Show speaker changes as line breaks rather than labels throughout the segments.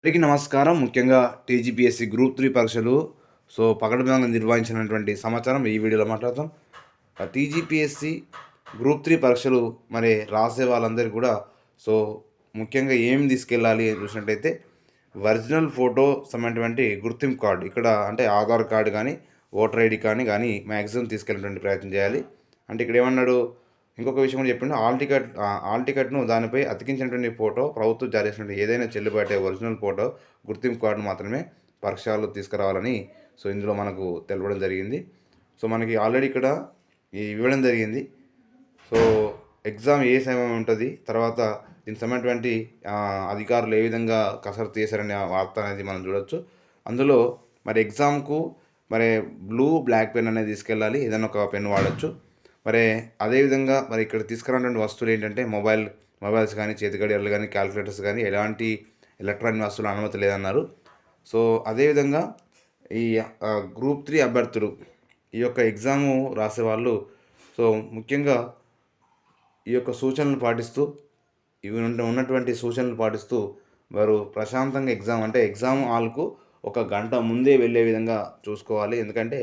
అందరికీ నమస్కారం. ముఖ్యంగా టీజీపీఎస్సీ గ్రూప్ 3 పరీక్షలు పకడ్బందీగా నిర్వహించినటువంటి సమాచారం ఈ వీడియోలో మాట్లాడతాం. టీజీపీఎస్సీ గ్రూప్ 3 పరీక్షలు మరి రాసే వాళ్ళందరికీ కూడా ముఖ్యంగా ఏం తీసుకెళ్ళాలి చూసినట్టయితే ఒరిజినల్ ఫోటో సంబంధించినటువంటి గుర్తింపు కార్డు ఇక్కడ అంటే ఆధార్ కార్డు కానీ ఓటర్ ఐడి కానీ మ్యాక్సిమం తీసుకెళ్ళేటువంటి ప్రయత్నం చేయాలి. అంటే ఇక్కడ ఏమన్నాడు, ఇంకొక విషయం కూడా చెప్పిండు, ఆల్ టికెట్ను దానిపై అతికించినటువంటి ఫోటో ప్రభుత్వం జారీ చేసినటువంటి ఏదైనా చెల్లుబాటే ఒరిజినల్ ఫోటో గుర్తింపు కార్డు మాత్రమే పరీక్షలు తీసుకురావాలని ఇందులో మనకు తెలపడం జరిగింది. మనకి ఆల్రెడీ ఇక్కడ ఇవ్వడం జరిగింది. ఎగ్జామ్ ఏ సమయం ఉంటుంది, తర్వాత దీనికి సంబంధించినటువంటి అధికారులు ఏ విధంగా కసరత్తు చేశారనే వార్త అనేది మనం చూడొచ్చు. అందులో మరి ఎగ్జామ్కు మరి బ్లూ బ్లాక్ పెన్ అనేది తీసుకెళ్ళాలి, ఏదైనా ఒక పెన్ వాడచ్చు. మరి అదేవిధంగా మరి ఇక్కడ తీసుకురానటువంటి వస్తువులు ఏంటంటే మొబైల్స్ కానీ, చేతి గడియారాలు కానీ, క్యాలిక్యులేటర్స్ కానీ ఎలాంటి ఎలక్ట్రానిక్ వస్తువులు అనుమతి లేదన్నారు. అదేవిధంగా ఈ గ్రూప్ 3 అభ్యర్థులు ఈ యొక్క ఎగ్జాము రాసేవాళ్ళు ముఖ్యంగా ఈ యొక్క సూచనలు పాటిస్తూ ఉన్నటువంటి సూచనలు పాటిస్తూ వారు ప్రశాంతంగా ఎగ్జామ్ హాల్కు ఒక గంట ముందే వెళ్ళే విధంగా చూసుకోవాలి. ఎందుకంటే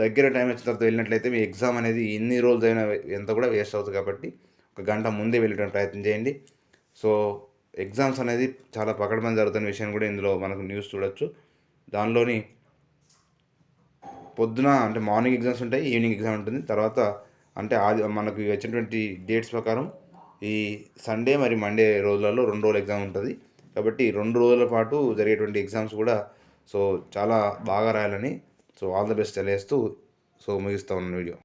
దగ్గర టైం వచ్చిన తర్వాత వెళ్ళినట్లయితే మీ ఎగ్జామ్ అనేది ఎన్ని రోజులైనా ఎంత కూడా వేస్ట్ అవుతుంది. కాబట్టి ఒక గంట ముందే వెళ్ళేటువంటి ప్రయత్నం చేయండి. ఎగ్జామ్స్ అనేది చాలా పకడ్బందీ జరుగుతున్న విషయం కూడా ఇందులో మనకు న్యూస్ చూడొచ్చు. దానిలోని పొద్దున అంటే మార్నింగ్ ఎగ్జామ్స్ ఉంటాయి, ఈవినింగ్ ఎగ్జామ్ ఉంటుంది. తర్వాత అంటే మనకు వచ్చినటువంటి డేట్స్ ప్రకారం ఈ సండే మరి మండే రోజులలో 2 రోజులు ఎగ్జామ్ ఉంటుంది. కాబట్టి 2 రోజుల పాటు జరిగేటువంటి ఎగ్జామ్స్ కూడా చాలా బాగా రాయాలని ఆల్ ద బెస్ట్ తెలియజేస్తూ ముగిస్తా ఉన్న వీడియో.